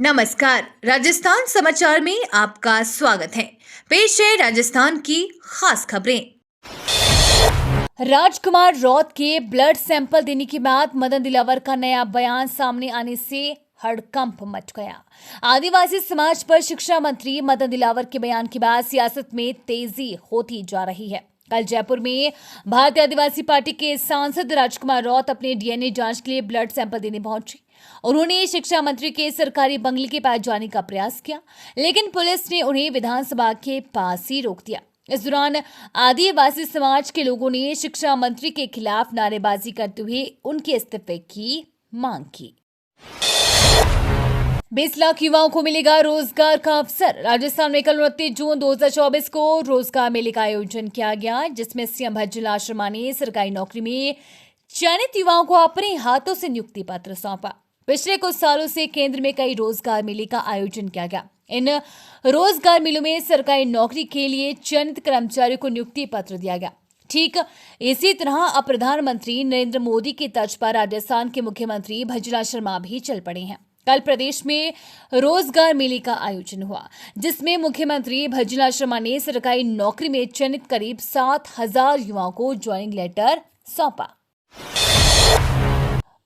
नमस्कार। राजस्थान समाचार में आपका स्वागत है। पेश है राजस्थान की खास खबरें। राजकुमार रौत के ब्लड सैंपल देने के बाद मदन दिलावर का नया बयान सामने आने से हड़कंप मच गया। आदिवासी समाज पर शिक्षा मंत्री मदन दिलावर के बयान के बाद सियासत में तेजी होती जा रही है। कल जयपुर में भारतीय आदिवासी पार्टी के सांसद राजकुमार रौत अपने डीएनए जांच के लिए ब्लड सैंपल देने पहुंचे। उन्होंने शिक्षा मंत्री के सरकारी बंगले के पास जाने का प्रयास किया, लेकिन पुलिस ने उन्हें विधानसभा के पास ही रोक दिया। इस दौरान आदिवासी समाज के लोगों ने शिक्षा मंत्री के खिलाफ नारेबाजी करते हुए उनके इस्तीफे की मांग की। 20 लाख युवाओं को मिलेगा रोजगार का अवसर। राजस्थान में कल 29 जून 2024 को रोजगार मेले का आयोजन किया गया, जिसमें सीएम भज्जूलाल शर्मा ने सरकारी नौकरी में चयनित युवाओं को अपने हाथों से नियुक्ति पत्र सौंपा। पिछले कुछ सालों से केंद्र में कई रोजगार मेले का आयोजन किया गया। इन रोजगार मेलों में सरकारी नौकरी के लिए चयनित कर्मचारियों को नियुक्ति पत्र दिया गया। ठीक इसी तरह अब प्रधानमंत्री नरेंद्र मोदी की तर्ज पर राजस्थान के मुख्यमंत्री भज्जूलाल शर्मा भी चल पड़े हैं। कल प्रदेश में रोजगार मेले का आयोजन हुआ, जिसमें मुख्यमंत्री भज्जूलाल शर्मा ने सरकारी नौकरी में चयनित करीब 7,000 युवाओं को ज्वाइनिंग लेटर सौंपा।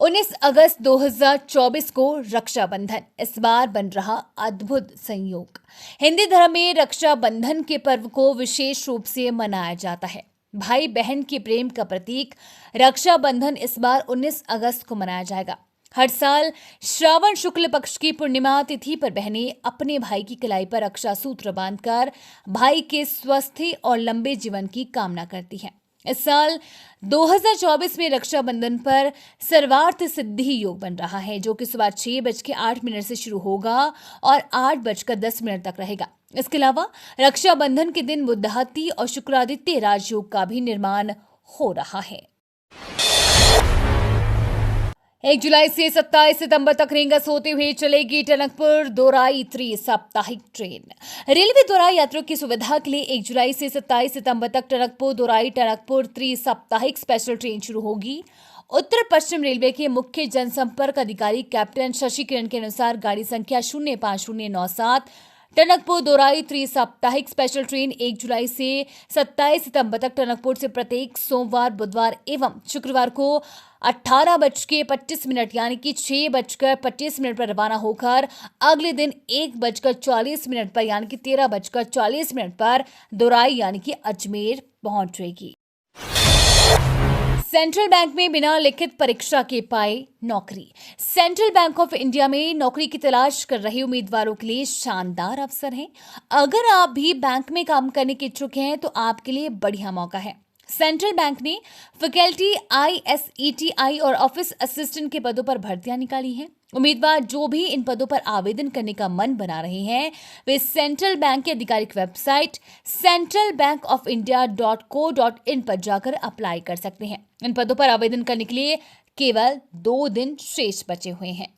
19 अगस्त 2024 को रक्षाबंधन इस बार बन रहा अद्भुत संयोग। हिंदी धर्म में रक्षाबंधन के पर्व को विशेष रूप से मनाया जाता है। भाई बहन के प्रेम का प्रतीक रक्षाबंधन इस बार 19 अगस्त को मनाया जाएगा। हर साल श्रावण शुक्ल पक्ष की पूर्णिमा तिथि पर बहनें अपने भाई की कलाई पर रक्षा सूत्र बांधकर भाई के स्वस्थ और लंबे जीवन की कामना करती हैं। इस साल 2024 में रक्षाबंधन पर सर्वार्थ सिद्धि योग बन रहा है, जो कि सुबह 6:08 से शुरू होगा और 8:10 तक रहेगा। इसके अलावा रक्षाबंधन के दिन बुधाति और शुक्रादित्य राजयोग का भी निर्माण हो रहा है। 1 जुलाई से 27 सितंबर तक रेंगस होते हुए चलेगी टनकपुर दोराई त्रि-साप्ताहिक ट्रेन। रेलवे द्वारा यात्रियों की सुविधा के लिए 1 जुलाई से 27 सितंबर तक टनकपुर दोराई टनकपुर त्रि-साप्ताहिक स्पेशल ट्रेन शुरू होगी। उत्तर पश्चिम रेलवे के मुख्य जनसंपर्क अधिकारी कैप्टन शशि किरण के अनुसार गाड़ी संख्या 05097 टनकपुर दोराई त्रि-साप्ताहिक स्पेशल ट्रेन 1 जुलाई से 27 सितंबर तक टनकपुर से प्रत्येक सोमवार, बुधवार एवं शुक्रवार को 18:25 यानी कि 6:25 पर रवाना होकर अगले दिन 1:40 पर यानी कि 13:40 पर दोराई यानी कि अजमेर पहुंचेगी। सेंट्रल बैंक में बिना लिखित परीक्षा के पाए नौकरी। सेंट्रल बैंक ऑफ इंडिया में नौकरी की तलाश कर रहे उम्मीदवारों के लिए शानदार अवसर है। अगर आप भी बैंक में काम करने के इच्छुक हैं तो आपके लिए बढ़िया मौका है। सेंट्रल बैंक ने फैकल्टी ISETI और ऑफिस असिस्टेंट के पदों पर भर्तियां निकाली हैं। उम्मीदवार जो भी इन पदों पर आवेदन करने का मन बना रहे हैं, वे सेंट्रल बैंक की आधिकारिक वेबसाइट centralbankofIndia.co.in पर जाकर अप्लाई कर सकते हैं। इन पदों पर आवेदन करने के लिए केवल 2 दिन शेष बचे हुए हैं।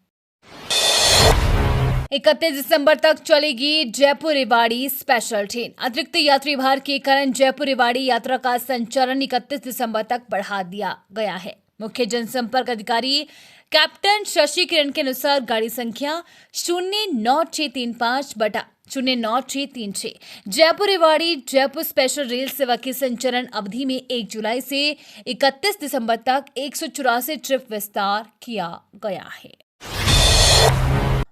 31 दिसंबर तक चलेगी जयपुर रेवाड़ी स्पेशल ट्रेन। अतिरिक्त यात्री भार के कारण जयपुर रेवाड़ी यात्रा का संचालन 31 दिसंबर तक बढ़ा दिया गया है। मुख्य जनसंपर्क अधिकारी कैप्टन शशि किरण के अनुसार गाड़ी संख्या 09635/09636 जयपुर रेवाड़ी जयपुर स्पेशल रेल सेवा की संचालन अवधि में 1 जुलाई से 31 दिसंबर तक 184 ट्रिप विस्तार किया गया है।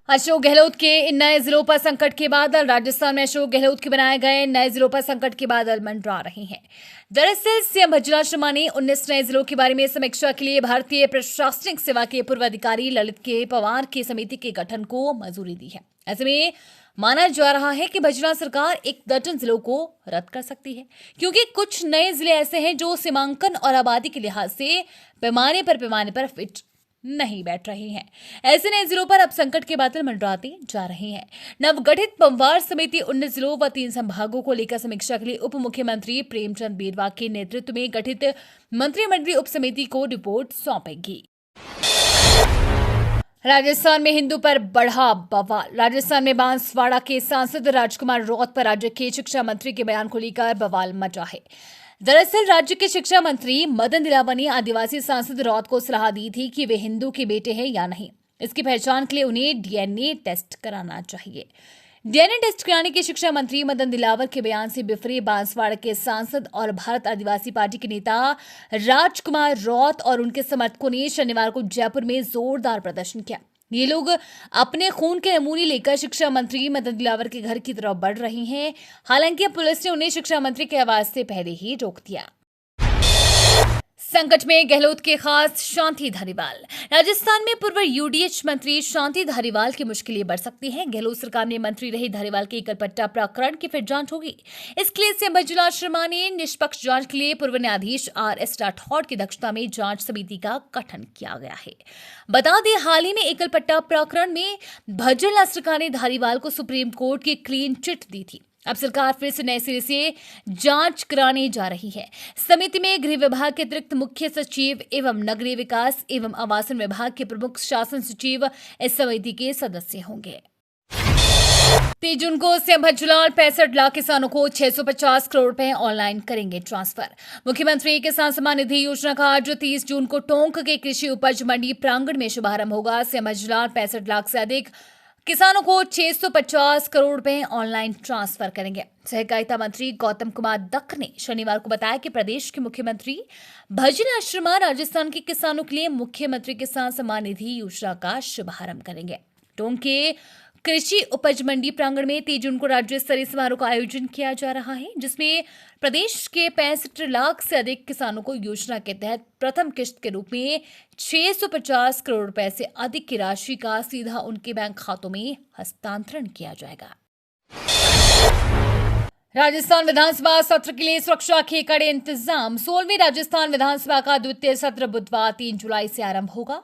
अशोक गहलोत के इन नए जिलों पर संकट के बादल। राजस्थान में अशोक गहलोत के बनाए गए नए जिलों पर संकट के बादल मंडरा रहे हैं। दरअसल सीएम भज्जूलाल शर्मा ने 19 नए जिलों के बारे में समीक्षा के लिए भारतीय प्रशासनिक सेवा के पूर्व अधिकारी ललित के पवार की समिति के गठन को मंजूरी दी है। ऐसे में माना जा रहा है कि भज्जूलाल सरकार 1 दर्जन जिलों को रद्द कर सकती है, क्योंकि कुछ नए जिले ऐसे हैं जो सीमांकन और आबादी के लिहाज से पैमाने पर फिट नहीं बैठ रही हैं। ऐसे नए जिलों पर अब संकट के बादल मंडराते जा रहे हैं। नवगठित पवार समिति 19 जिलों व 3 संभागों को लेकर समीक्षा के लिए उप मुख्यमंत्री प्रेमचंद बेरवा के नेतृत्व में गठित मंत्रिमंडलीय उप समिति को रिपोर्ट सौंपेगी। राजस्थान में हिंदू पर बढ़ा बवाल। राजस्थान में बांसवाड़ा के सांसद राजकुमार रौत पर राज्य के शिक्षा मंत्री के बयान को लेकर बवाल मचा है। दरअसल राज्य के शिक्षा मंत्री मदन दिलावर ने आदिवासी सांसद रौत को सलाह दी थी कि वे हिंदू के बेटे हैं या नहीं। इसकी पहचान के लिए उन्हें डीएनए टेस्ट कराना चाहिए। डीएनए टेस्ट कराने के शिक्षा मंत्री मदन दिलावर के बयान से बिफरे बांसवाड़ा के सांसद और भारत आदिवासी पार्टी के नेता राजकुमार रौत और उनके समर्थकों ने शनिवार को जयपुर में जोरदार प्रदर्शन किया। ये लोग अपने खून के नमूने लेकर शिक्षा मंत्री मदन दिलावर के घर की तरफ बढ़ रहे हैं। हालांकि पुलिस ने उन्हें शिक्षा मंत्री के आवास से पहले ही रोक दिया। संकट में गहलोत के खास शांति धारीवाल। राजस्थान में पूर्व यूडीएच मंत्री शांति धारीवाल की मुश्किलें बढ़ सकती हैं। गहलोत सरकार में मंत्री रहे धारीवाल के एकल पट्टा प्रकरण की फिर जांच होगी। इसके लिए सिंबल शर्मा ने निष्पक्ष जांच के लिए पूर्व न्यायाधीश RS राठौड़ की अध्यक्षता में जांच समिति का गठन किया गया है। बता दें, हाल ही में एकल पट्टा प्रकरण में भज्जन सरकार ने धारीवाल को सुप्रीम कोर्ट की क्लीन चिट दी थी। अब सरकार फिर से नए सिरे से जांच कराने जा रही है। समिति में गृह विभाग के अतिरिक्त मुख्य सचिव एवं नगरीय विकास एवं आवासन विभाग के प्रमुख शासन सचिव इस समिति के सदस्य होंगे। 3 जून को सीएम भज्जूलाल 65 लाख किसानों को 650 करोड़ रुपए ऑनलाइन करेंगे ट्रांसफर। मुख्यमंत्री किसान सम्मान निधि योजना का आज 30 जून को टोंक के कृषि उपज मंडी प्रांगण में शुभारंभ होगा। सीएम भज्जूलाल 65 लाख से अधिक किसानों को 650 करोड़ रुपए ऑनलाइन ट्रांसफर करेंगे। सहकारिता मंत्री गौतम कुमार दक्ख ने शनिवार को बताया कि प्रदेश के मुख्यमंत्री भज्जूलाल शर्मा राजस्थान के किसानों के लिए मुख्यमंत्री किसान सम्मान निधि योजना का शुभारंभ करेंगे। टोंक के कृषि उपज मंडी प्रांगण में 3 जून को राज्य स्तरीय समारोह का आयोजन किया जा रहा है, जिसमें प्रदेश के 65 लाख से अधिक किसानों को योजना के तहत प्रथम किश्त के रूप में 650 करोड़ रुपए से अधिक की राशि का सीधा उनके बैंक खातों में हस्तांतरण किया जाएगा। राजस्थान विधानसभा सत्र के लिए सुरक्षा के कड़े इंतजाम। 16वीं राजस्थान विधानसभा का द्वितीय सत्र बुधवार 3 जुलाई से आरंभ होगा।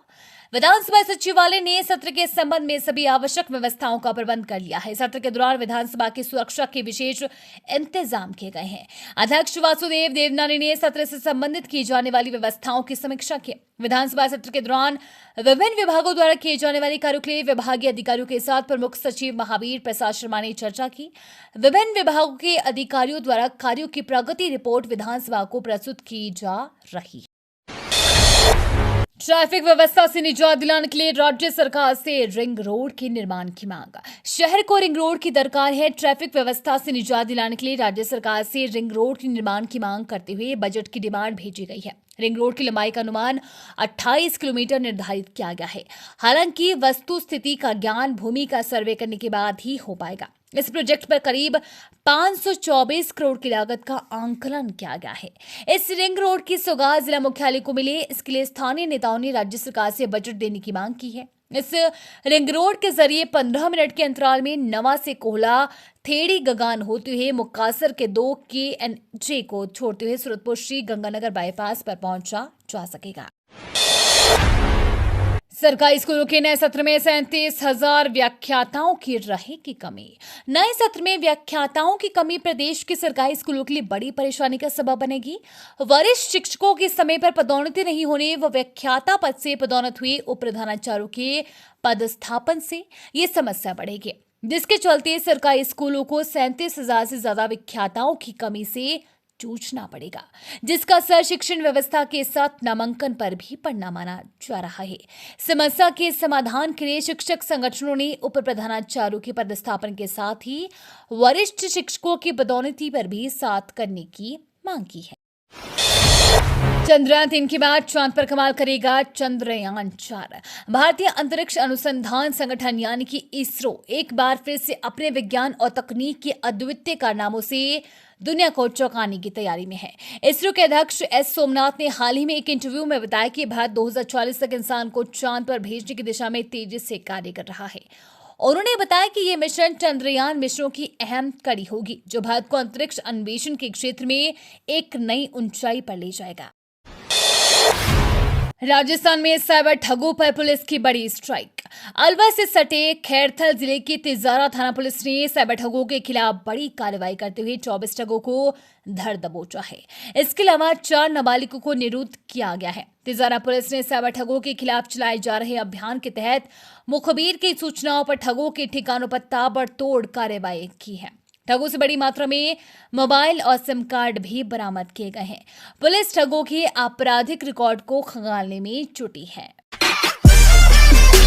विधानसभा सचिवालय ने सत्र के संबंध में सभी आवश्यक व्यवस्थाओं का प्रबंध कर लिया है। सत्र के दौरान विधानसभा की सुरक्षा के विशेष इंतजाम किए गए हैं। अध्यक्ष वासुदेव देवनानी ने सत्र से संबंधित की जाने वाली व्यवस्थाओं की समीक्षा की। विधानसभा सत्र के दौरान विभिन्न विभागों द्वारा किए जाने वाले कार्यों के लिए विभागीय अधिकारियों के साथ प्रमुख सचिव महावीर प्रसाद शर्मा ने चर्चा की। विभिन्न विभागों के अधिकारियों द्वारा कार्यों की प्रगति रिपोर्ट विधानसभा को प्रस्तुत की जा रही है। ट्रैफिक व्यवस्था से निजात दिलाने के लिए राज्य सरकार से रिंग रोड के निर्माण की मांग। शहर को रिंग रोड की दरकार है। ट्रैफिक व्यवस्था से निजात दिलाने के लिए राज्य सरकार से रिंग रोड के निर्माण की मांग करते हुए बजट की डिमांड भेजी गई है। रिंग रोड की लंबाई का अनुमान 28 किलोमीटर निर्धारित किया गया है। हालांकि वस्तु स्थिति का ज्ञान भूमि का सर्वे करने के बाद ही हो पाएगा। इस प्रोजेक्ट पर करीब 524 करोड़ की लागत का आंकलन किया गया है। इस रिंग रोड की सौगात जिला मुख्यालय को मिले, इसके लिए स्थानीय नेताओं ने राज्य सरकार से बजट देने की मांग की है। इस रिंग रोड के जरिए 15 मिनट के अंतराल में नवा से कोहला थेड़ी गगान होते हुए मुक्कासर के 2 KNJ को छोड़ते हुए सूरतपुर श्री गंगानगर बाईपास पर पहुंचा जा सकेगा। सरकारी स्कूलों के नए सत्र में 37,000 व्याख्याताओं की रहेगी कमी। नए सत्र में व्याख्याताओं की कमी प्रदेश के सरकारी स्कूलों के लिए बड़ी परेशानी का सबब बनेगी। वरिष्ठ शिक्षकों के समय पर पदोन्नति नहीं होने व व्याख्याता पद से पदोन्नत हुए उप प्रधानाचार्यों के पदस्थापन से ये समस्या बढ़ेगी, जिसके चलते सरकारी स्कूलों को 37,000 से ज्यादा व्याख्याताओं की कमी से जूझना पड़ेगा, जिसका असर शिक्षण व्यवस्था के साथ नामांकन पर भी पड़ना माना जा रहा है। समस्या के समाधान के लिए शिक्षक संगठनों ने उप प्रधानाचार्यों के पदस्थापन के साथ ही वरिष्ठ शिक्षकों की पदोन्नति पर भी साथ करने की मांग की है। चंद्रयान 3 के बाद चांद पर कमाल करेगा चंद्रयान 4। भारतीय अंतरिक्ष अनुसंधान संगठन यानी कि इसरो एक बार फिर से अपने विज्ञान और तकनीक के अद्वितीय कारनामों से दुनिया को चौंकाने की तैयारी में है। इसरो के अध्यक्ष S सोमनाथ ने हाल ही में एक इंटरव्यू में बताया कि भारत 2040 तक इंसान को चांद पर भेजने की दिशा में तेजी से कार्य कर रहा है। उन्होंने बताया कि ये मिशन चंद्रयान मिशनों की अहम कड़ी होगी, जो भारत को अंतरिक्ष अन्वेषण के क्षेत्र में एक नई ऊंचाई पर ले जाएगा। राजस्थान में साइबर ठगों पर पुलिस की बड़ी स्ट्राइक। अलवर से सटे खैरथल जिले की तिजारा थाना पुलिस ने साइबर ठगों के खिलाफ बड़ी कार्रवाई करते हुए 24 ठगों को धर दबोचा है। इसके अलावा 4 नाबालिगों को निरुद्ध किया गया है। तिजारा पुलिस ने साइबर ठगों के खिलाफ चलाए जा रहे अभियान के तहत मुखबिर की सूचनाओं पर ठगों के ठिकानों पर ताबड़तोड़ कार्रवाई की है। ठगों से बड़ी मात्रा में मोबाइल और सिम कार्ड भी बरामद किए गए हैं। पुलिस ठगों के आपराधिक रिकॉर्ड को खंगालने में जुटी है।